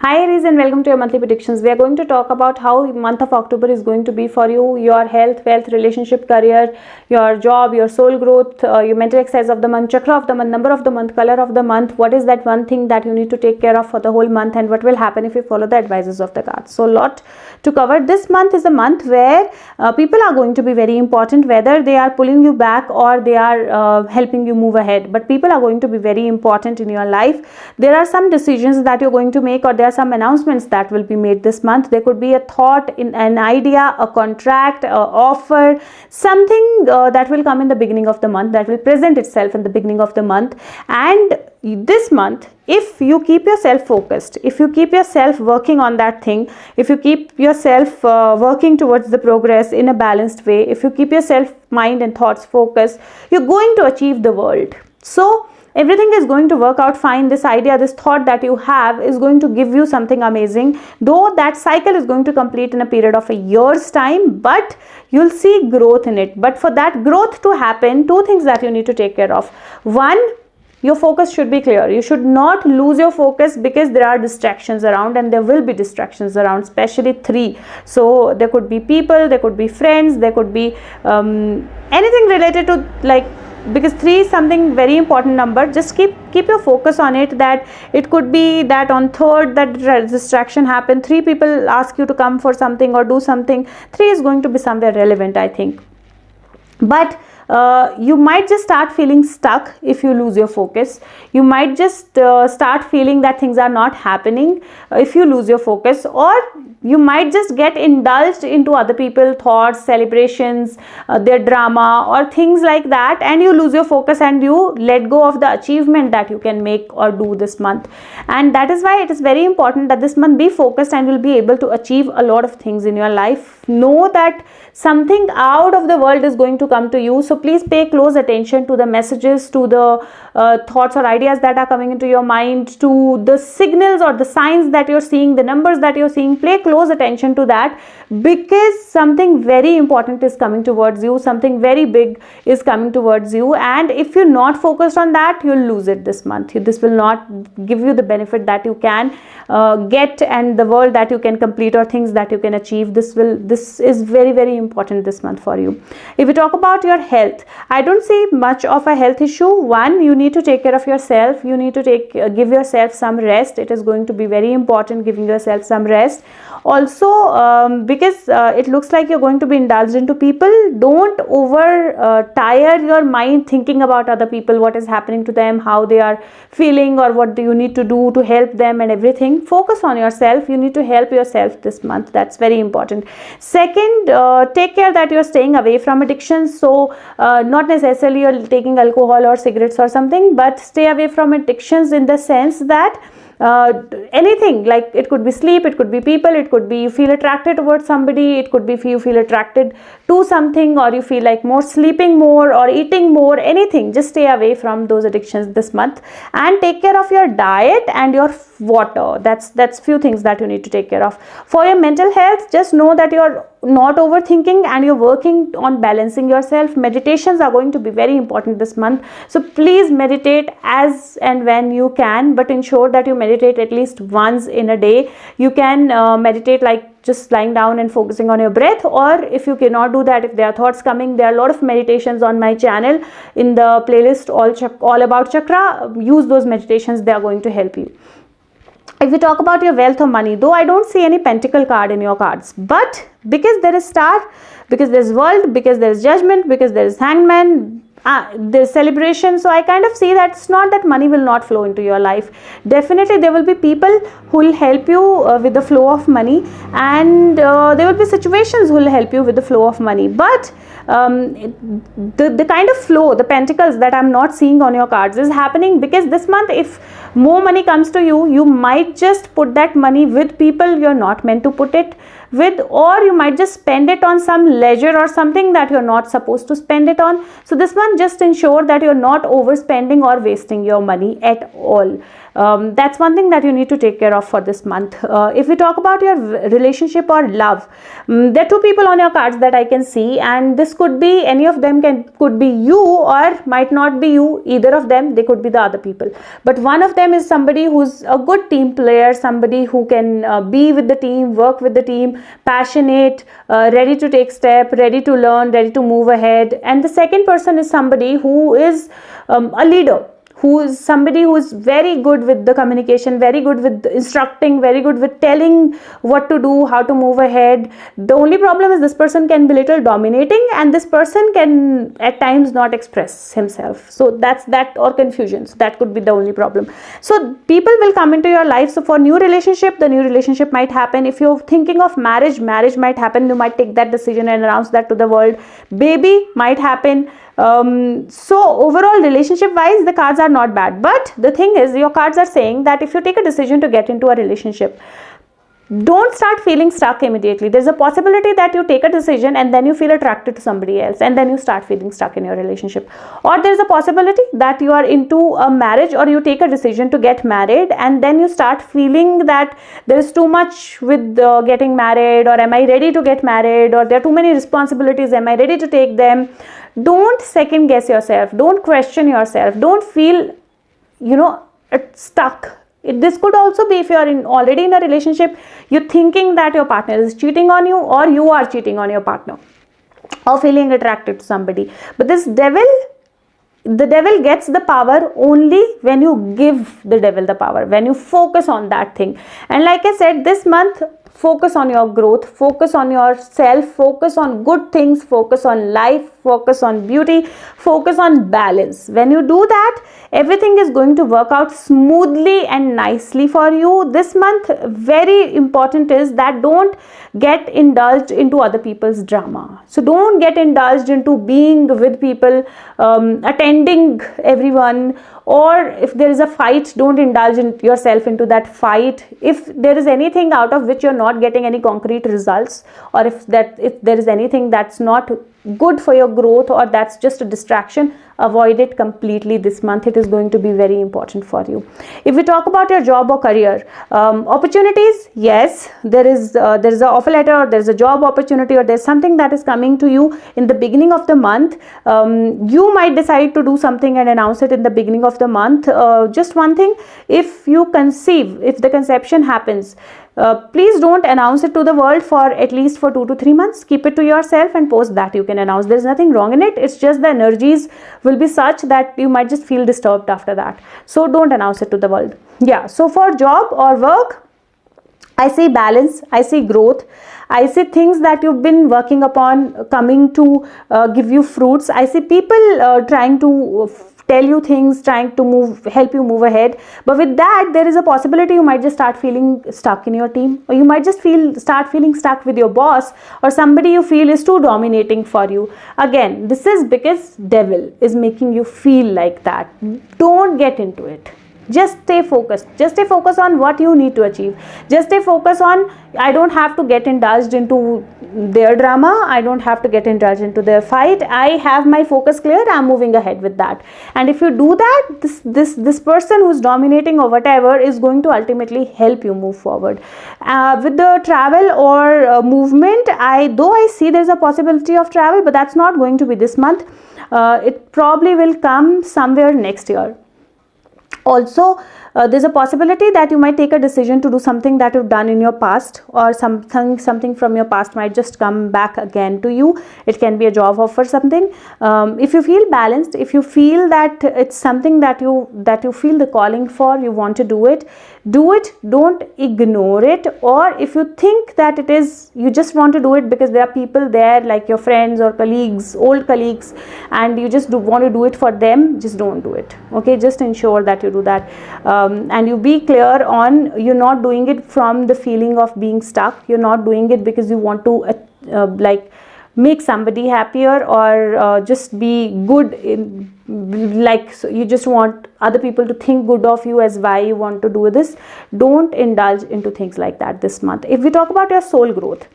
Hi Aries and welcome to your monthly predictions. We are going to talk about how month of October is going to be for you, your health, wealth, relationship, career, your job, your soul growth, your mental exercise of the month, chakra of the month, number of the month, color of the month. What is that one thing that you need to take care of for the whole month, and what will happen if you follow the advices of the cards. So lot to cover. This month is a month where people are going to be very important, whether they are pulling you back or they are helping you move ahead. But people are going to be very important in your life. There are some decisions that you're going to make, or there are some announcements that will be made this month. There could be a thought, in an idea, a contract, a offer, something that will come in the beginning of the month, that will present itself in the beginning of the month. And this month, if you keep yourself focused, if you keep yourself working on that thing, if you keep yourself working towards the progress in a balanced way, if you keep yourself mind and thoughts focused, you're going to achieve the world. So everything is going to work out fine. This idea, this thought that you have is going to give you something amazing, though that cycle is going to complete in a period of a year's time, but you'll see growth in it. But for that growth to happen, two things that you need to take care of. One, your focus should be clear. You should not lose your focus, because there are distractions around, and there will be distractions around, especially 3. So there could be people, there could be friends, there could be anything related to, like, because 3 is something very important number. Just keep your focus on it. That it could be that on 3rd that distraction happened, 3 people ask you to come for something or do something. 3 is going to be somewhere relevant, I think. But you might just start feeling stuck if you lose your focus. You might just start feeling that things are not happening if you lose your focus, or you might just get indulged into other people's thoughts, celebrations, their drama or things like that, and you lose your focus and you let go of the achievement that you can make or do this month. And that is why it is very important that this month be focused, and you'll be able to achieve a lot of things in your life. Know that something out of the world is going to come to you. So please pay close attention to the messages, to the thoughts or ideas that are coming into your mind, to the signals or the signs that you're seeing, the numbers that you're seeing. Pay close attention to that, because something very important is coming towards you, something very big is coming towards you. And if you're not focused on that, you'll lose it this month. This will not give you the benefit that you can get, and the world that you can complete, or things that you can achieve. This is very, very important this month for you. If we talk about your health, I don't see much of a health issue. One, you need to take care of yourself. You need to give yourself some rest. It is going to be very important, giving yourself some rest. Also, because it looks like you're going to be indulged into people, don't over tire your mind thinking about other people, what is happening to them, how they are feeling, or what do you need to do to help them and everything. Focus on yourself. You need to help yourself this month. That's very important. Second, take care that you're staying away from addictions. So not necessarily you're taking alcohol or cigarettes or something, but stay away from addictions in the sense that anything, like it could be sleep, it could be people, it could be you feel attracted towards somebody, it could be you feel attracted to something, or you feel like more sleeping more or eating more, anything. Just stay away from those addictions this month, and take care of your diet and your water. That's few things that you need to take care of. For your mental health, just know that you're not overthinking and you're working on balancing yourself. Meditations are going to be very important this month, so please meditate as and when you can, but ensure that you meditate at least once in a day. You can meditate like just lying down and focusing on your breath, or if you cannot do that, if there are thoughts coming, there are a lot of meditations on my channel in the playlist all about chakra. Use those meditations, they are going to help you. If we talk about your wealth or money, though I don't see any pentacle card in your cards, but because there is star, because there is world, because there is judgment, because there is hangman, there's celebration. So I kind of see that it's not that money will not flow into your life. Definitely there will be people who will help you with the flow of money, and there will be situations who will help you with the flow of money. But the kind of flow, the pentacles that I'm not seeing on your cards is happening because this month, if more money comes to you, you might just put that money with people you're not meant to put it with, or you might just spend it on some leisure or something that you're not supposed to spend it on. So this one, just ensure that you're not overspending or wasting your money at all. That's one thing that you need to take care of for this month. If we talk about your relationship or love, there are two people on your cards that I can see, and this could be any of them, could be you or might not be you, either of them. They could be the other people, but one of them is somebody who's a good team player, somebody who can be with the team, work with the team, passionate, ready to take step, ready to learn, ready to move ahead. And the second person is somebody who is a leader, who is somebody who is very good with the communication, very good with instructing, very good with telling what to do, how to move ahead. The only problem is this person can be little dominating, and this person can at times not express himself. So that's that, or confusion. So that could be the only problem. So people will come into your life. So for new relationship, the new relationship might happen. If you're thinking of marriage, marriage might happen. You might take that decision and announce that to the world. Baby might happen. So overall, relationship wise, the cards are not bad, but the thing is, your cards are saying that if you take a decision to get into a relationship, don't start feeling stuck immediately. There's a possibility that you take a decision and then you feel attracted to somebody else, and then you start feeling stuck in your relationship. Or there's a possibility that you are into a marriage, or you take a decision to get married and then you start feeling that there's too much with getting married, or am I ready to get married, or there are too many responsibilities, am I ready to take them? Don't second guess yourself, don't question yourself, don't feel stuck. This could also be if you are already in a relationship, you're thinking that your partner is cheating on you, or you are cheating on your partner, or feeling attracted to somebody. But the devil gets the power only when you give the devil the power, when you focus on that thing. And like I said, this month, focus on your growth, focus on yourself, focus on good things, focus on life, focus on beauty, focus on balance. When you do that, everything is going to work out smoothly and nicely for you. This month, very important is that don't get indulged into other people's drama. So don't get indulged into being with people, attending everyone, or if there is a fight, don't indulge yourself into that fight. If there is anything out of which you're not getting any concrete results, or if there is anything that's not good for your growth, or that's just a distraction, avoid it completely this month. It is going to be very important for you. If we talk about your job or career, opportunities, yes, there is an offer letter, or there's a job opportunity, or there's something that is coming to you in the beginning of the month. You might decide to do something and announce it in the beginning of the month. Just one thing, if the conception happens, please don't announce it to the world for at least 2 to 3 months. Keep it to yourself, and post that you can announce. There's nothing wrong in it. It's just the energies will be such that you might just feel disturbed after that. So don't announce it to the world. Yeah. So for job or work, I see balance, I see growth, I see things that you've been working upon coming to give you fruits. I see people trying to tell you things, trying to help you move ahead. But with that, there is a possibility you might just start feeling stuck in your team, or you might just start feeling stuck with your boss, or somebody you feel is too dominating for you. Again, this is because devil is making you feel like that. Don't get into it. Just stay focused. Just stay focused on what you need to achieve. Just stay focused on, I don't have to get indulged into their drama. I don't have to get indulged into their fight. I have my focus clear. I'm moving ahead with that. And if you do that, this person who's dominating or whatever is going to ultimately help you move forward. With the travel or movement, though I see there's a possibility of travel, but that's not going to be this month. It probably will come somewhere next year. Also, there's a possibility that you might take a decision to do something that you've done in your past, or something from your past might just come back again to you. It can be a job offer, something. If you feel balanced, if you feel that it's something that you feel the calling for, you want to do it. Don't ignore it. Or if you think that it is, you just want to do it because there are people there like your friends or colleagues, old colleagues, and you just want to do it for them, just don't do it. Okay, just ensure that you do that. And you be clear on, you're not doing it from the feeling of being stuck. You're not doing it because you want to make somebody happier, or just be good in, so you just want other people to think good of you as why you want to do this. Don't indulge into things like that this month. If we talk about your soul growth,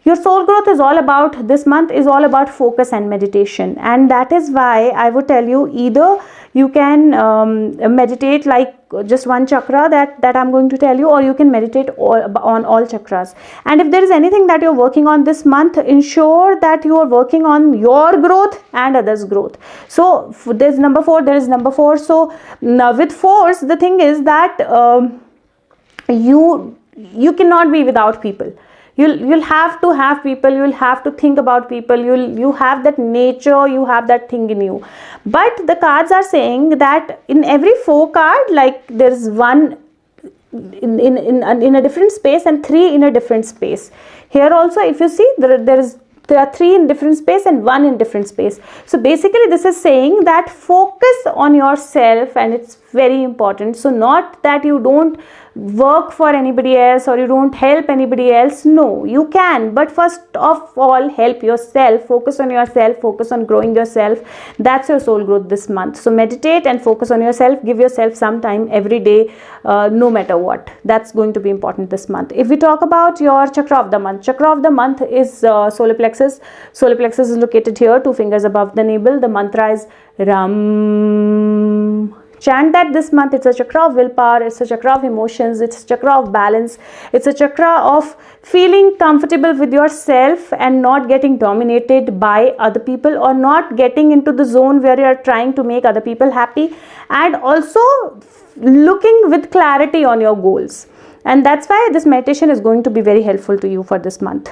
your soul growth is all about, this month is all about focus and meditation. And that is why I would tell you, either you can meditate like just one chakra that I'm going to tell you, or you can meditate on all chakras. And if there is anything that you're working on this month, ensure that you are working on your growth and others' growth. So there's number 4, there is number 4. So now with force, the thing is that you cannot be without people. You'll have to have people, you'll have to think about people, you have that nature, you have that thing in you. But the cards are saying that in every 4 card, like there's one in a different space and 3 in a different space. Here also, if you see, there are 3 in different space and 1 in different space. So basically this is saying that focus on yourself, and it's very important. So not that you don't work for anybody else or you don't help anybody else. No, you can, but first of all, help yourself. Focus on yourself, focus on growing yourself. That's your soul growth this month. So meditate and focus on yourself. Give yourself some time every day, no matter what. That's going to be important this month. If we talk about your chakra of the month is solar plexus. Solar plexus is located here, 2 fingers above the navel. The mantra is Ram. Chant that this month. It's a chakra of willpower, it's a chakra of emotions, it's a chakra of balance, it's a chakra of feeling comfortable with yourself and not getting dominated by other people, or not getting into the zone where you are trying to make other people happy, and also looking with clarity on your goals. And that's why this meditation is going to be very helpful to you for this month.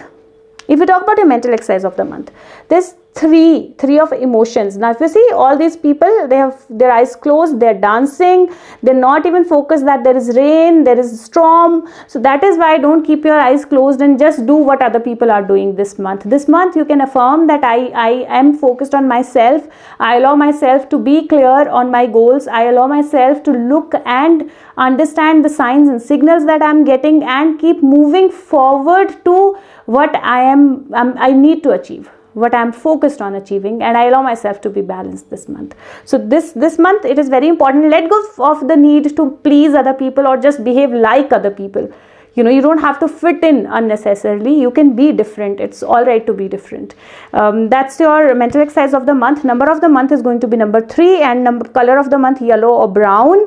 If we talk about your mental exercise of the month, there's three of emotions. Now if you see all these people, they have their eyes closed, they're dancing, they're not even focused that there is rain, there is storm. So that is why don't keep your eyes closed and just do what other people are doing this month. This month you can affirm that I am focused on myself. I allow myself to be clear on my goals. I allow myself to look and understand the signs and signals that I'm getting and keep moving forward to what I need to achieve, what I'm focused on achieving, and I allow myself to be balanced this month. So this month it is very important. Let go of the need to please other people or just behave like other people. You know, you don't have to fit in unnecessarily. You can be different. It's all right to be different. That's your mental exercise of the month. Number of the month is going to be number 3, and color of the month yellow or brown.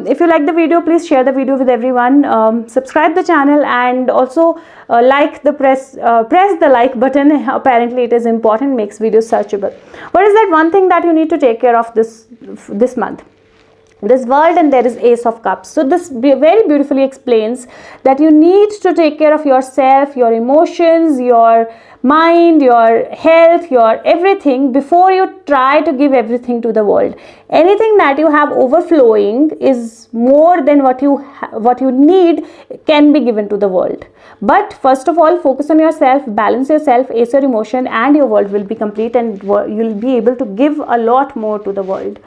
If you like the video, please share the video with everyone. Subscribe the channel, and also press the like button. Apparently it is important, makes videos searchable. What is that one thing that you need to take care of this month? This world, and there is Ace of Cups. So this very beautifully explains that you need to take care of yourself, your emotions, your mind, your health, your everything before you try to give everything to the world. Anything that you have overflowing is more than what you need can be given to the world. But first of all, focus on yourself, balance yourself, ace your emotion, and your world will be complete, and you'll be able to give a lot more to the world.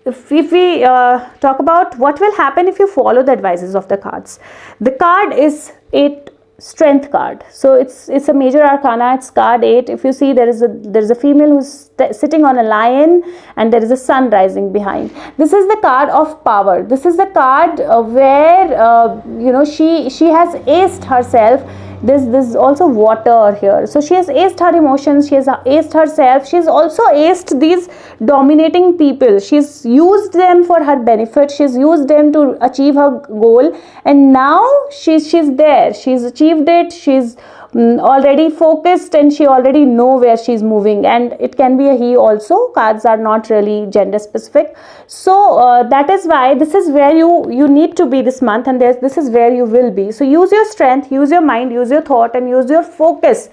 If we talk about what will happen if you follow the advices of the cards, the card is 8 strength card. So it's a major arcana. It's card 8. If you see, there is a female who's sitting on a lion, and there is a sun rising behind. This is the card of power. This is the card where she has aced herself. There's also water here. So she has aced her emotions, she has aced herself, she's also aced these dominating people. She's used them for her benefit, she's used them to achieve her goal, and now she's there, she's achieved it, she's already focused, and she already know where she's moving. And it can be a he also. Cards are not really gender specific. So that is why this is where you need to be this month, and this is where you will be. So use your strength, use your mind, use your thought, and use your focus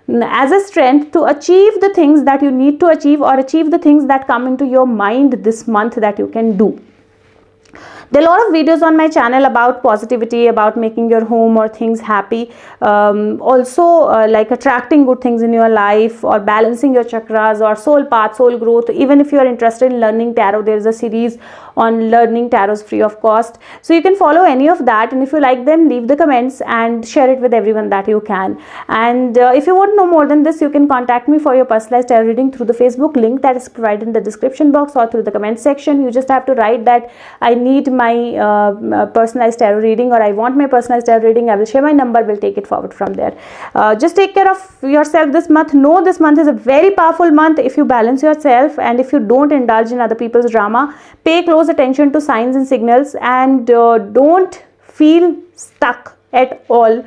as a strength to achieve the things that you need to achieve, or achieve the things that come into your mind this month that you can do. There are a lot of videos on my channel about positivity, about making your home or things happy, also like attracting good things in your life, or balancing your chakras, or soul path, soul growth. Even if you are interested in learning tarot, there is a series on learning tarots free of cost. So you can follow any of that, and if you like them, leave the comments and share it with everyone that you can. And if you want to know more than this, you can contact me for your personalized tarot reading through the Facebook link that is provided in the description box, or through the comment section. You just have to write that I need my personalized tarot reading, or I want my personalized tarot reading, I will share my number, will take it forward from there. Just take care of yourself this month. Know this month is a very powerful month if you balance yourself, and if you don't indulge in other people's drama. Pay close attention to signs and signals, and don't feel stuck at all.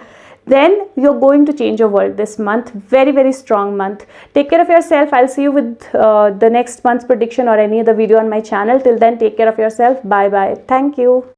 Then you're going to change your world this month. Very, very strong month. Take care of yourself. I'll see you with the next month's prediction or any other video on my channel. Till then, take care of yourself. Bye bye. Thank you.